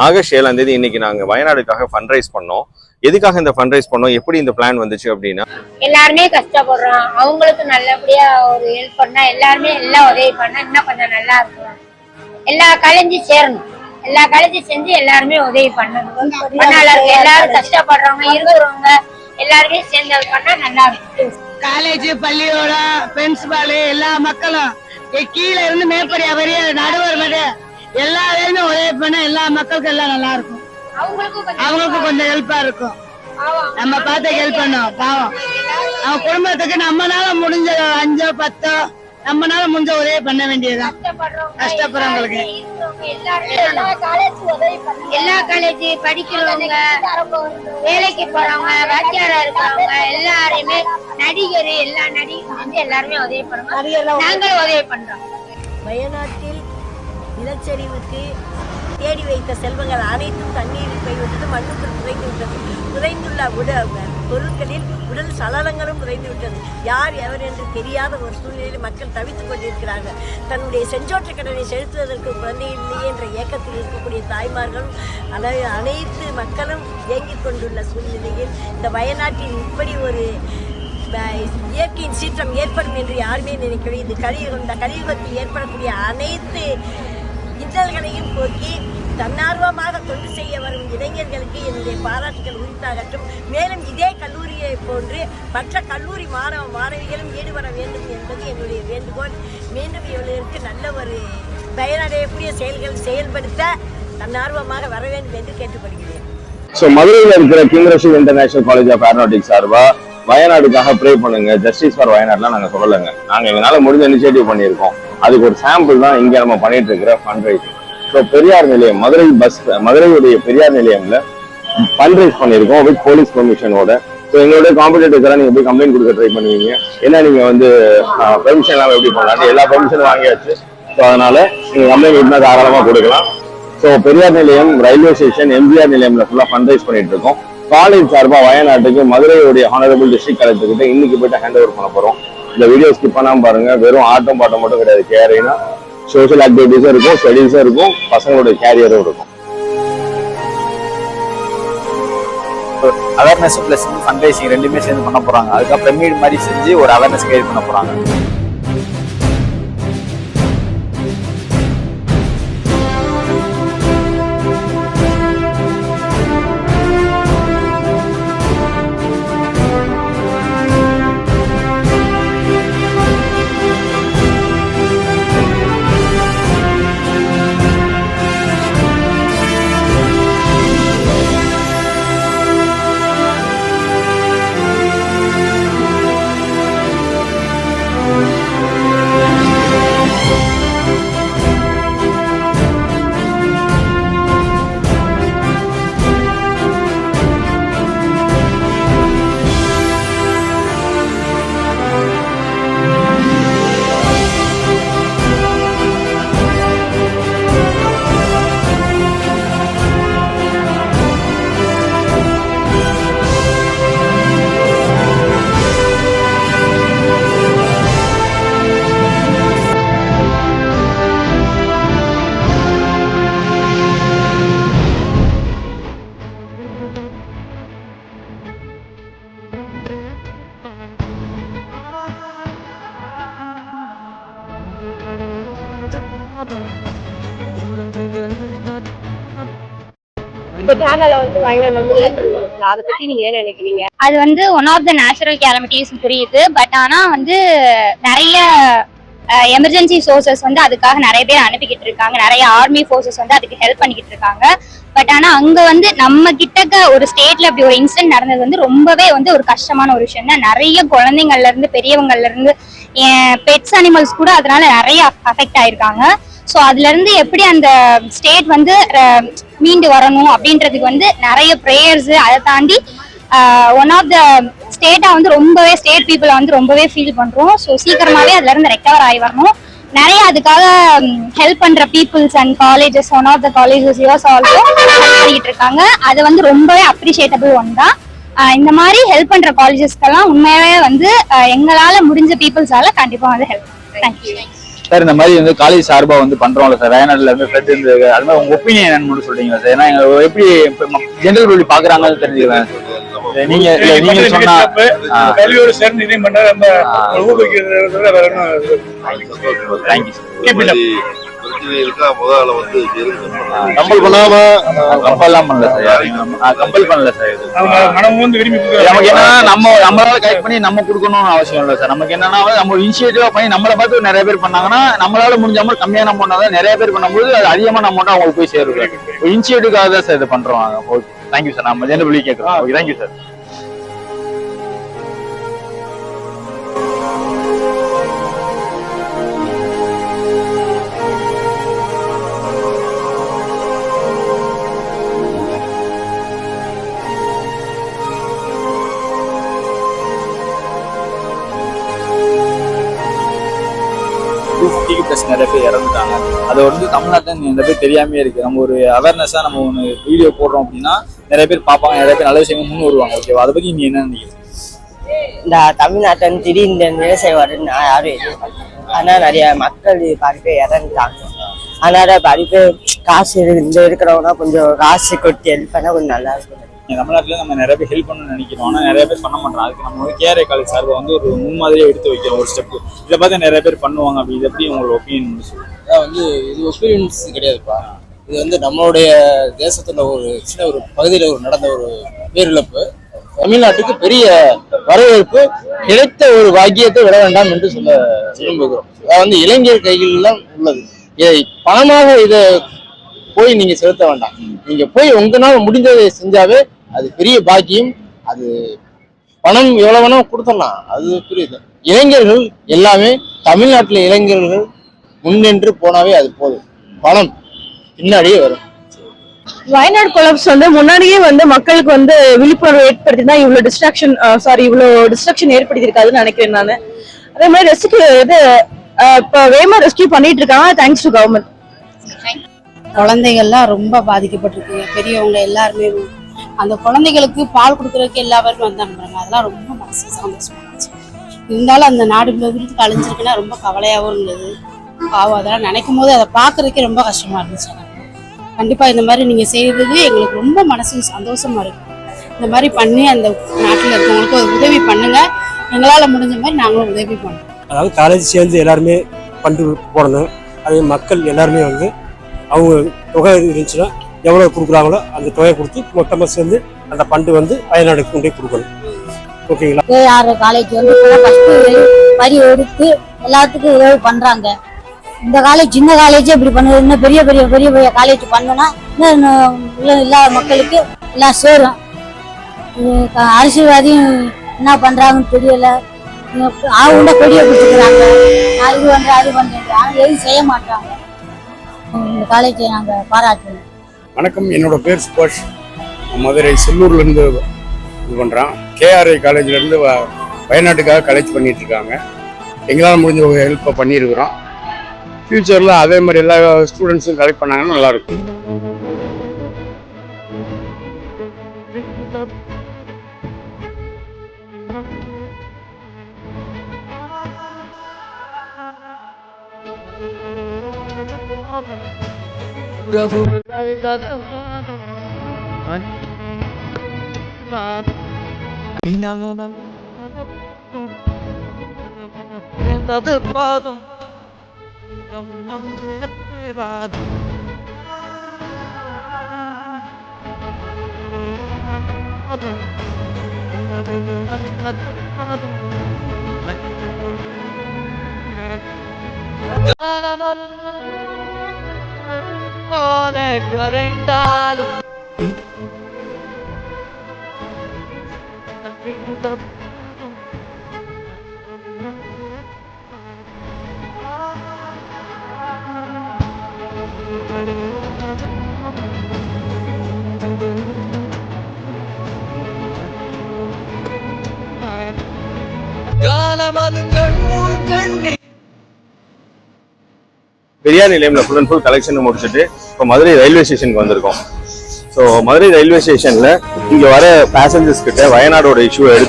August 7ஆம் தேதி இன்னைக்கு நாங்க வயநாடுக்காக ஃபண்ட் ரைஸ் பண்ணோம். எதுக்காக இந்த ஃபண்ட் ரைஸ் பண்ணோம், எப்படி இந்த பிளான் வந்துச்சு அப்படின்னா, எல்லாருமே கஷ்டப்படுறோம், அவங்களுக்கு நல்லபடியா ஒரு ஹெல்ப் பண்ணா, எல்லாருமே எல்லாம் உதவி பண்ணா இன்னும் கொஞ்சம் நல்லா இருக்கும். எல்லா காலேஜும் சேரணும், எல்லா காலேஜும் செஞ்சு எல்லாருமே உதவி பண்ணணும். எல்லாரும் கஷ்டப்படுறவங்க இருக்கிறவங்க எல்லாருமே சேர்ந்து பண்ணா நல்லா இருக்கும். காலேஜ், பள்ளியோட பிரின்சிபால், எல்லா மக்களும் கீழே இருந்து மேற்படியா வரைய நடுவர் வர எல்லாருமே உதவி பண்ண எல்லா மக்களுக்கும் எல்லாம் நல்லா இருக்கும். அவங்களுக்கும் கொஞ்சம் ஹெல்ப்பா இருக்கும். நம்ம பார்த்து ஹெல்ப் பண்ணோம். பாவம் அவன் குடும்பத்துக்கு நம்மளால முடிஞ்ச 5 10 நம்மளால முடிஞ்ச உதவி பண்ண வேண்டியதுதான். கஷ்டப்படுறவங்களுக்கு எல்லா காலேஜ் படிக்கிறவங்க, வேலைக்கு போறவங்க, வாத்தியாரா இருக்கிறவங்க எல்லாருமே, நடிகர், எல்லா நடிகரும் எல்லாருமே உதவி பண்ணுவோம். நாங்களும் உதவி பண்றோம். வயநாட்டில் நிலச்சரிவுக்கு தேடி வைத்த செல்வங்கள் அனைத்தும் தண்ணீரில் போய்விட்டது, மண்ணுக்குள் புதைந்துவிட்டது. புதைந்துள்ள பொருட்களில் உடல் சலனங்களும் புதைந்துவிட்டது. யார் எவர் என்று தெரியாத ஒரு சூழ்நிலையில் மக்கள் தவித்துக் கொண்டிருக்கிறார்கள். தன்னுடைய செஞ்சோற்ற கடனை செலுத்துவதற்கு குழந்தை இல்லையே என்ற ஏக்கத்தில் இருக்கக்கூடிய தாய்மார்களும் அனைத்து மக்களும் இயங்கிக் கொண்டுள்ள சூழ்நிலையில் இந்த வயநாட்டில் இப்படி ஒரு இயற்கையின் சீற்றம் ஏற்படும் என்று யாருமே நினைக்கவில்லை. இது இந்த கலியுகத்தில் ஏற்படக்கூடிய அனைத்து இன்னல்களையும் போக்கி தன்னார்வமாக தொண்டு செய்ய வரும் இளைஞர்களுக்கு என்னுடைய பாராட்டுகள் உரித்தாகட்டும். மேலும் இதே கல்லூரியை போன்று மற்ற கல்லூரி மாணவிகளும் ஈடுபட வேண்டும் என்பது என்னுடைய வேண்டுகோள். மீண்டும் இவர்களுக்கு நல்ல ஒரு பயனடையக்கூடிய செயல்கள் செயல்படுத்த தன்னார்வமாக வர வேண்டும் என்று கேட்டுக்கொள்கிறேன். மதுரையில் இருக்கிற king Rasheed international college of aeronautics சார்பா வயநாடுக்காக ப்ரே பண்ணுங்க, ஜஸ்டிஸ் ஃபார் வயநாடுலாம் நாங்க சொல்லலைங்க. நாங்க எங்களால முடிஞ்ச இனிஷியேட்டிவ் பண்ணியிருக்கோம். அதுக்கு ஒரு சாம்பிள் தான் இங்க நம்ம பண்ணிட்டு இருக்கிற ஃபண்ட் ரைசிங். ஸோ பெரியார் நிலையம், மதுரையுடைய பெரியார் நிலையம்ல ஃபண்ட் ரைஸ் பண்ணியிருக்கோம் வித் போலீஸ் பெர்மிஷனோட. ஸோ எங்களுடைய காம்படிட்டர்ஸ் நீங்க போய் கம்ப்ளைண்ட் கொடுக்க ட்ரை பண்ணுவீங்க, ஏன்னா நீங்க வந்து பெர்மிஷன் இல்லாமல் எப்படி பண்ணலாம், எல்லா பெர்மிஷனும் வாங்கியாச்சு. ஸோ அதனால நீங்க கம்ப்ளைண்ட் கொடுத்தா தாராளமா கொடுக்கலாம். ஸோ பெரியார் நிலையம், ரயில்வே ஸ்டேஷன், எம்ஜிஆர் நிலையம்ல ஃபுல்லா ஃபண்ட் ரைஸ் பண்ணிட்டு இருக்கோம். காலேஜ் சார்பா வயநாட்டுக்கு மதுரையுடைய ஹானரபிள் டிஸ்ட்ரிக்ட் கலெக்டர் கிட்ட இன்னைக்கு போயிட்டு ஹேண்ட் ஓவர் பண்ண போறோம். இந்த வீடியோ ஸ்கிப் பண்ணாம பாருங்க. வெறும் ஆட்டம் பாட்டம் மட்டும் கிடையாது, கேரினா சோஷியல் ஆக்டிவிட்டிஸும் இருக்கும், ஸ்டடீஸும் இருக்கும், பசங்களுடைய கேரியரும் இருக்கும். அவேர்னஸ் பிளஸ் ஃபண்ட் ரைசிங் ரெண்டுமே சேர்ந்து பண்ண போறாங்க. அதுக்காக பிரமிட் மாதிரி செஞ்சு ஒரு அவேர்னஸ் கிரியேட் பண்ண போறாங்க. அது வந்து ஒன் ஆஃப் த நேச்சுரல் கேலமிட்டிஸ் தெரியுது. பட் ஆனா வந்து நிறைய எமர்ஜென்சி சோர்சஸ் வந்து அதுக்காக நிறைய பேர் அனுப்பிக்கிட்டு இருக்காங்க. நிறைய ஆர்மி ஃபோர்ஸஸ் வந்து அதுக்கு ஹெல்ப் பண்ணிக்கிட்டு இருக்காங்க. பட் ஆனா அங்க வந்து நம்ம கிட்டக்க ஒரு ஸ்டேட்ல அப்படி ஒரு இன்சிடென்ட் நடந்தது வந்து ரொம்பவே வந்து ஒரு கஷ்டமான ஒரு விஷயம் தான். நிறைய குழந்தைங்கள்ல இருந்து பெரியவங்கள்ல இருந்து பெட்ஸ் அனிமல்ஸ் கூட அதனால நிறைய அஃபெக்ட் ஆயிருக்காங்க. ஸோ அதுல இருந்து எப்படி அந்த ஸ்டேட் வந்து மீண்டு வரணும் அப்படின்றதுக்கு வந்து நிறைய ப்ரேயர்ஸ், அதை தாண்டி ஒன் ஆஃப் த ஸ்டேட்டா வந்து ரொம்பவே ஸ்டேட் பீப்புளை வந்து ரொம்பவே ஃபீல் பண்றோம். ஸோ சீக்கிரமாவே அதுல இருந்து ரெக்கவர் ஆகி வரணும். நிறைய அதுக்காக ஹெல்ப் பண்ற peoples and colleges, one of the colleges US also பண்ணிட்டு இருக்காங்க. அது வந்து ரொம்பவே அப்ரிஷியேட்டபிள் ஒன் தான். இந்த மாதிரி ஹெல்ப் பண்ற காலேஜஸ்க்கெல்லாம் உண்மையாவே வந்து எங்களால முடிஞ்ச பீப்புள்ஸால கண்டிப்பா வந்து ஹெல்ப். தேங்க்யூ. சார் இந்த மாதிரி வந்து காலேஜ் சார்பா வந்து பண்றோம்ல சார், வயநாட்டுல இருந்து ஃப்ளட் இருந்தது, அது மாதிரி உங்க ஒப்பீனியன் என்னன்னு மட்டும் சொல்றீங்களா சார்? ஏன்னா எப்படி ஜெனரல் பப்ளிக் பாக்குறாங்கன்னு தெரிஞ்சுக்கலாம். நீங்க சொன்னா கல்வியோடு சேர்ந்து இதையும் பண்ண நம்ம ஊக்குவிக்கிறது. கம்பல் பண்ணாம கம்பல்லாம் பண்ணல சார், கம்பல் பண்ணல சார். மனம் வந்து விரும்பி நமக்கு என்னன்னா நம்மளால கலெக்ட் பண்ணி நம்ம கொடுக்கணும்னு அவசியம் இல்லை சார். நமக்கு என்னன்னா நம்ம இனிஷியேட்டிவா பண்ணி நம்மளை பார்த்து நிறைய பேர் பண்ணாங்கன்னா நம்மளால முடிஞ்ச மாதிரி கம்மியான அமௌண்ட் தான் நிறைய பேர் பண்ணும்போது அது அதிகமான அமௌண்ட் அவங்களுக்கு போய் சேருது. இனிஷியேட்டிவ்காக தான் சார் இது பண்றோம். Okay, thank you sir. நம்ம ஜெனரல் பப்ளிக் கேட்கறோம். Okay, thank you sir. நிறைய பேர் இறந்துட்டாங்க. அது வந்து தமிழ்நாட்டில் நிறைய பேர் தெரியாமே இருக்கு. நம்ம ஒரு அவேர்னஸா நம்ம ஒன்று வீடியோ போடுறோம் அப்படின்னா நிறைய பேர் பார்ப்பாங்க, நிறைய பேர் நல்ல விஷயங்கள் முன் வருவாங்க. ஓகேவா? அதை பத்தி நீ என்ன நினைக்கிறீங்க? இந்த தமிழ்நாட்டில் திடீர்னு விவசாயம் வருதுன்னு யாரும் எதிர்பார்க்கல. ஆனால் நிறைய மக்கள் பாதி பேர் இறந்துட்டாங்க. அதனால பாதி பேர் காசு இருக்கிறவங்கன்னா கொஞ்சம் காசு கொட்டி ஹெல்ப் பண்ணா கொஞ்சம் நல்லா இருக்கும். தமிழ்நாட்டில் நம்ம நிறைய பேர் ஹெல்ப் பண்ணணும்னு நினைக்கிறோம், ஆனால் நிறைய பேர் பண்ண மாட்டோம். அதுக்கு நம்ம வந்து கேஆர்ஐ காலேஜ் சார்பாக வந்து ஒரு முன்மாதிரியை எடுத்து வைக்கிறோம் ஒரு ஸ்டெப். இதை பார்த்து நிறைய பேர் பண்ணுவாங்க. அப்படி இதை எப்படி உங்களோட ஒப்பீனியன் சொல்லுங்க? வந்து இது ஒப்பீனியன்ஸ் கிடையாதுப்பா. இது வந்து நம்மளுடைய தேசத்துல ஒரு சின்ன ஒரு பகுதியில் நடந்த ஒரு பேரிழப்பு. தமிழ்நாட்டுக்கு பெரிய வரவேற்பு கிடைத்த ஒரு பாக்கியத்தை விட வேண்டாம் என்று சொல்ல விரும்புகிறோம். அது வந்து இளைஞர் கைகளில் தான் உள்ளது. இதை பணமாக இதை போய் நீங்க செலுத்த வேண்டாம். நீங்க போய் உங்களால முடிஞ்சதை செஞ்சாவே அது பெரிய பாக்கியம். அது பணம் எவ்வளவு வேணா கொடுத்துடலாம், அது புரியுது. இளைஞர்கள் எல்லாமே தமிழ்நாட்டில் இளைஞர்கள் முன்னின்று போனாவே அது போதும், பணம் பின்னாடியே வரும். வயநாடு கொலாப்ஸ் வந்து முன்னாடியே வந்து மக்களுக்கு வந்து விழிப்புணர்வு ஏற்படுத்தி தான் இவ்வளவு டிஸ்ட்ரக்ஷன் ஏற்படுத்தி இருக்காதுன்னு நினைக்கிறேன் நான். அதே மாதிரி இப்ப வேமா ரெஸ்கியூ பண்ணிட்டு இருக்காங்க, தேங்க்ஸ் டு கவர்மெண்ட். குழந்தைகள்லாம் ரொம்ப பாதிக்கப்பட்டிருக்கு. பெரியவங்க எல்லாருமே அந்த குழந்தைகளுக்கு பால் கொடுக்கறதுக்கு எல்லா பேருமே வந்தாங்க. அதெல்லாம் ரொம்ப மனசு சந்தோஷமா இருந்துச்சு. இருந்தாலும் அந்த நாடு விருதுக்கு அழிஞ்சிருக்குன்னா ரொம்ப கவலையாகவும் இருந்தது. பாவம் அதெல்லாம் நினைக்கும் போது அதை பார்க்கறதுக்கே ரொம்ப கஷ்டமா இருந்துச்சு. கண்டிப்பா இந்த மாதிரி நீங்க செய்யறது எங்களுக்கு ரொம்ப மனசு சந்தோஷமா இருக்கு. இந்த மாதிரி பண்ணி அந்த நாட்டில் இருக்கவங்களுக்கு ஒரு உதவி பண்ணுங்க. எங்களால் முடிஞ்ச மாதிரி நாங்களும் உதவி பண்ணுறோம். அதாவது காலேஜ் சேர்ந்து எல்லாருமே ஃபண்டு போடணும். அதே மக்கள் எல்லாருமே வந்து அவங்க தொகை இருந்துச்சுன்னா எவ்வளோ கொடுக்குறாங்களோ அந்த தொகையை கொடுத்து மொத்தமாக சேர்ந்து அந்த ஃபண்டு வந்து வயநாடுக்கு கொண்டு போய் கொடுக்கணும். ஓகேங்களா? கேஆர் காலேஜ் வந்து ஃபஸ்ட்டு வரி எடுத்து எல்லாத்துக்கும் உதவி பண்ணுறாங்க. இந்த காலேஜ் சின்ன காலேஜே இப்படி பண்ணுது. இன்னும் பெரிய பெரிய பெரிய பெரிய காலேஜ் பண்ணுனா இன்னும் இல்லாத மக்களுக்கு எல்லாம் சேரும். அரசியல்வாதியும் என்ன பண்ணுறாங்கன்னு தெரியல. அவங்க கொடியை கொடுத்துக்கிறாங்க, நான் இது பண்ணுறேன் அது பண்ணுறேன், ஆனால் எதுவும் செய்ய மாட்டாங்க. இந்த காலேஜை நாங்கள் பாராட்டுவோம். வணக்கம், என்னோட பேர் சுபாஷ். மதுரை செல்லூர்லேருந்து இது பண்ணுறோம். கேஆர்ஐ காலேஜ்லேருந்து வயநாட்டுக்காக கலெக்ட் பண்ணிட்டு இருக்காங்க. எங்களால் முடிஞ்ச ஒரு ஹெல்ப்பை பண்ணியிருக்கிறோம். ஃபியூச்சரில் அதே மாதிரி எல்லா ஸ்டூடெண்ட்ஸும் கலெக்ட் பண்ணாங்கன்னா நல்லாயிருக்கும். பெரியார் நிலையம்ல ஃபுல் அண்ட் ஃபுல் கலெக்ஷன் முடிச்சுட்டு இப்போ மதுரை ரயில்வே ஸ்டேஷனுக்கு வந்திருக்கோம். ஸோ மதுரை ரயில்வே ஸ்டேஷன்ல இங்க வர பேசஞ்சர்ஸ் கிட்ட வயநாடோட இஷ்யூ